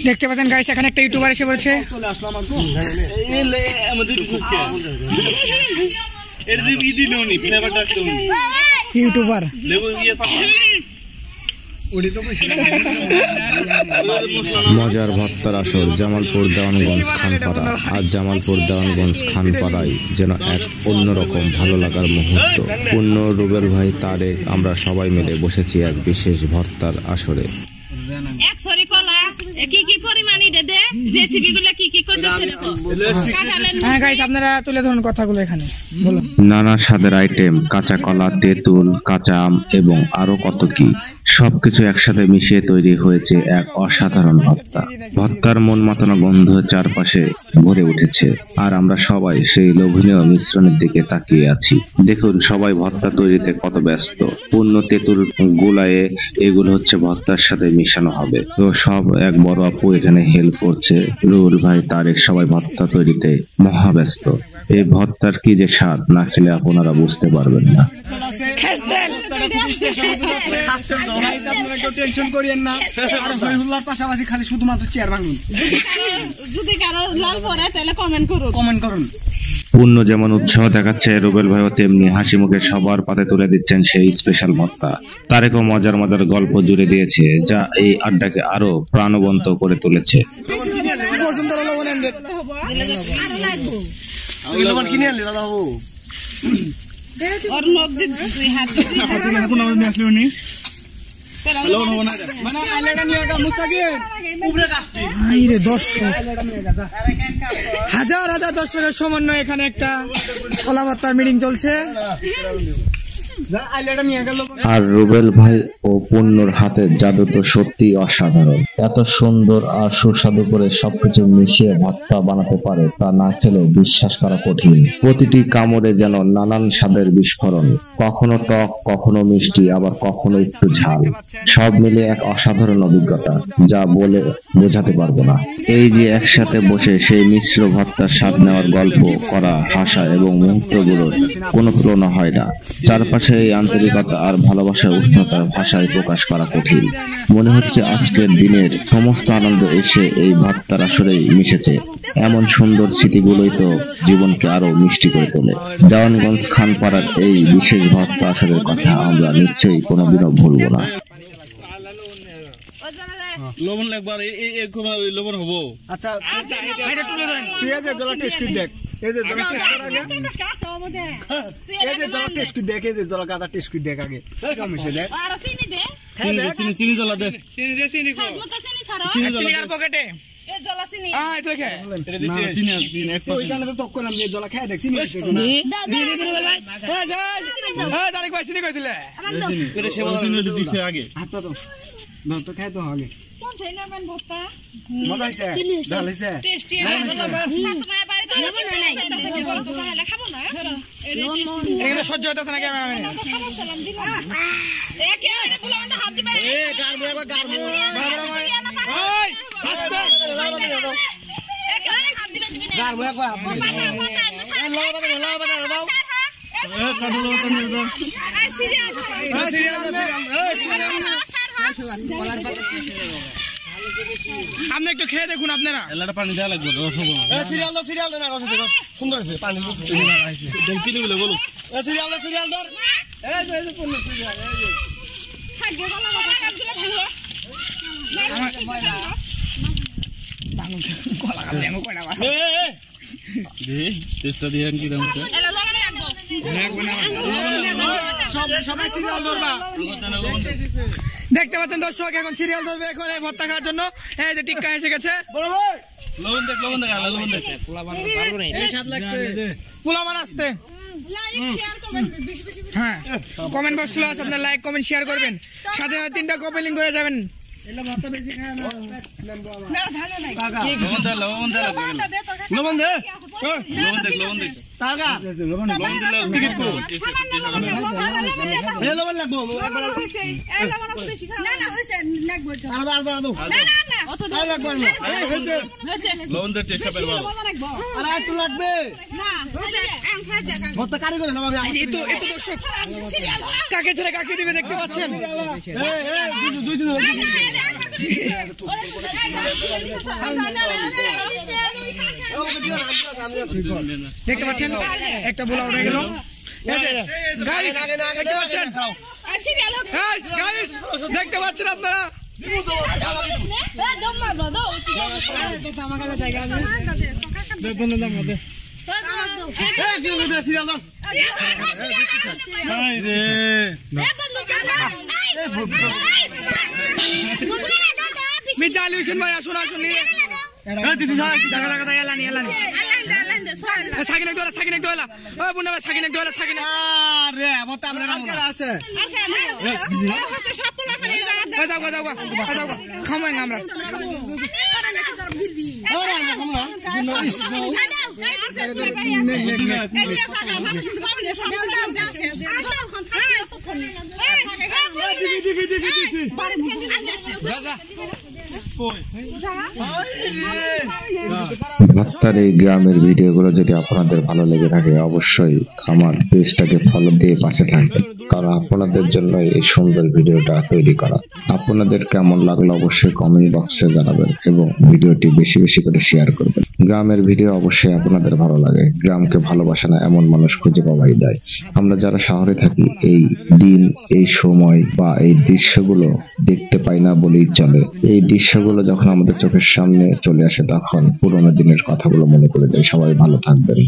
দেখতে পাচ্ছেন গাইস, এখানে একটা ইউটিউবার এসে পড়েছে। চলে আসলো আমার গো আমাদের ইউটিউবার মজার ভর্তার আসর জামালপুর দেওয়ানগঞ্জ খানপাড়া। আজ জামালপুর দেওয়ানগঞ্জ খানপাড়ায় যেন এক অন্যরকম ভালো লাগার মুহূর্ত। পূর্ণ, রুবেল ভাই, তারেক, আমরা সবাই মিলে বসেছি এক বিশেষ ভর্তার আসরে। আপনারা তুলে ধরুন কথাগুলো এখানে বলুন। নানা স্বাদের আইটেম, কাঁচা কলা, তেঁতুল, কাঁচা আম এবং আরো কত কি, সবকিছু একসাথে মিশিয়ে তৈরি হয়েছে এক অসাধারণ ভর্তা। ভর্তার মন মাতানো গন্ধ চারপাশে ভরে উঠেছে, আর আমরা সবাই সেই লোভনীয় মিশ্রণের দিকে তাকিয়ে আছি। দেখুন সবাই ভর্তা তৈরিতে কত ব্যস্ত। পূর্ণ তেঁতুল গোলায়ে এগুলো হচ্ছে ভর্তার সাথে মিশানো হবে। তো সব এক বড় আপু এখানে হেল্প করছে। রুল ভাই, তারেক, সবাই ভর্তা তৈরিতে মহাব্যস্ত। এই ভর্তার কি যে স্বাদ, না খেলে আপনারা বুঝতে পারবেন না। টেনশন করিয়েন না, পাশাপাশি খালি শুধুমাত্র চেয়ার ভাঙুন। যদি কারো লাল পড়ে তাহলে কমেন্ট করুন। পূর্ণ যেমন উৎসাহ দেখাচ্ছে, রুবেল ভাইও তেমনি হাসি মুখে সবার পাতে তুলে দিচ্ছেন সেই স্পেশাল ভর্তা। তারেকও মজার মজার গল্প জুড়ে দিয়েছে, যা এই আড্ডাকে আরো প্রাণবন্ত করে তুলেছে। হাজার হাজার দর্শকের সমন্বয়ে এখানে একটা কলা ভর্তার মিটিং চলছে। আর রুবেল ভাই ও পূর্ণর হাতের জাদু তো সত্যি অসাধারণ। এত সুন্দর আর সুস্বাদু করে সবকিছু মিশিয়ে ভর্তা বানাতে পারে, তা না খেলে বিশ্বাস করা কঠিন। প্রতিটি কামড়ে যেন নানান স্বাদের বিস্ফোরণ, কখনো টক, কখনো মিষ্টি, আবার কখনো একটু ঝাল। সব মিলে এক অসাধারণ অভিজ্ঞতা, যা বলে বোঝাতে পারবো না। এই যে একসাথে বসে সেই মিশ্র ভর্তার স্বাদ নেওয়ার গল্প করা, হাসা এবং মুহূর্তগুলোর কোনো তুলনা হয় না। চারপাশে এই আন্তরিকতা আর ভালোবাসার উষ্ণতার ভাষায় প্রকাশ করা কঠিন। মনে হচ্ছে আজকের দিনের সমস্ত আনন্দ এসে এই ভর্তার আসরেই মিশেছে। এমন সুন্দর স্মৃতিগুলোই তো জীবনকে আরো মিষ্টি করে তোলে। দেওয়ানগঞ্জ খানপাড়ার এই বিশেষ ভর্তা আসরের কথা আমরা নিশ্চয়ই কোনোদিনও ভুলবো না। লবণ লাগবার লবণ হবো। আচ্ছা তুই এই যে জলা টেস্ট করে দেখ, এই যে জলা টেস্ট কর আগে, এই যে জলা টেস্ট করে দেখ, এই যে জলা কাদা টেস্ট করে দেখ আগে, কম মিশে দেখ। আর চিনি দে, চিনি জলা দে, চিনি ছাড়ো, চিনি আর পকেটে এই জলা চিনি আয় তুই খা। চিনি ওইখানে তো তক করলাম যে জলা খায় দেখ, চিনি মিশে না। দি ভাই, এই যাই, এই তারিখ ভাই চিনি কইছিলে এটা সেবা দিছে আগে হাতটা তো না তো খাই তো আগে। কোন চাইনা মান বস্তা মজা হইছে, ডাল হইছে, টেস্টি আছে। তোমার বাড়িতে নাই খাবো না, এখানে সহ্য হইতাছে না ক্যামেরা মানে। খাবো সালাম দিন এ কে এটা ফুলা মধ্যে হাত দিবে, এ গারবো গারবো ওই আস্তে এ কে হাত দিবে দিবি না গারবো একবার হাত দিবে। এ লাও বাদা দাও এ কাটো নিয়ে দাও। আই সিরিয়াস আপনি একটু খেয়ে দেখুন আপনারা। এলাটা পানি দেওয়া লাগবে। সিরিয়াল না সুন্দর আছে, পানি চিনি গুলো বলো। সিরিয়াল ধর, এই যে পূর্ণ সিরিয়াল, এই যে থাকবে বলা বাবা কাজ করে ভালো কলা গাছ লেমু কয়টা বা টেস্টটা দিয়ে কি দাম আছে? এলা লবণ লাগবো সবাই সিরিয়াল ধরবা। দেখতে পাচ্ছেন দর্শক, এখন সিরিয়াল ধরবে এখন এই ভর্তা খাওয়ার জন্য। এই যে টিক্কা এসে গেছে। লবণ দেখ লবণ দেখ। এই স্বাদ লাগছে। পোলাবান আসতে লাইক শেয়ার কমেন্ট বেশি বেশি হ্যাঁ, কমেন্ট বক্স খোলা আছে, আপনারা লাইক কমেন্ট শেয়ার করবেন, সাথে 3টা কপি লিংক করে যাবেন। এলা ভর্তা বেশি খায় না, না ঝালে নাই লবণ দে লবণ দে, লবণ দেখ টাকা লবণ দিলে টিকিট কো। এ লবণ লাগবো একবার, হইছে এলা মানে বেশি না না হইছে লাগবো আলাদা না না অত লাগবে না লবণ দিয়ে টেস্টটা বের ভালো আর একটু লাগবে না এম খাজা ভর্তা কারিগর না ভাবে এত দর্শক কাকে ছেড়ে কাকে দিবে দেখতে পাচ্ছেন দুই দিন দেখতে পাচ্ছেন একটা বোলা উঠে গেল দেখতে পাচ্ছেন দেখতে পাচ্ছেন আপনারা মিজালি হোসেন ভাই আসুন আসুন নিয়ে সাকিন একটু সাকিন একটু ও বুনা ভাই সাকিন একটু সাকিন আরে বতা আমরা নাম আছে যাও যাও যাও খামাই আমরা ভত্তার এই গ্রামের ভিডিওগুলো যদি আপনাদের ভালো লেগে থাকে অবশ্যই আমার পেজটাকে ফলো দিয়ে পাশে থাকবেন, কারণ আপনাদের জন্য এই সুন্দর ভিডিওটা তৈরি করা। আপনাদের কেমন লাগলো অবশ্যই কমেন্ট বক্সে জানাবেন এবং ভিডিওটি বেশি বেশি করে শেয়ার করবেন। গ্রামের ভিডিও অবশ্যই আপনাদের ভালো লাগে, গ্রামকে ভালোবাসে না এমন মানুষ খুঁজে পাওয়াই যায়। আমরা যারা শহরে থাকি এই দিন, এই সময় বা এই দৃশ্যগুলো দেখতে পাই না বলেই চলে। এই দৃশ্যগুলো যখন আমাদের চোখের সামনে চলে আসে তখন পুরোনো দিনের কথাগুলো মনে করে যায়। সবাই ভালো থাকবেন।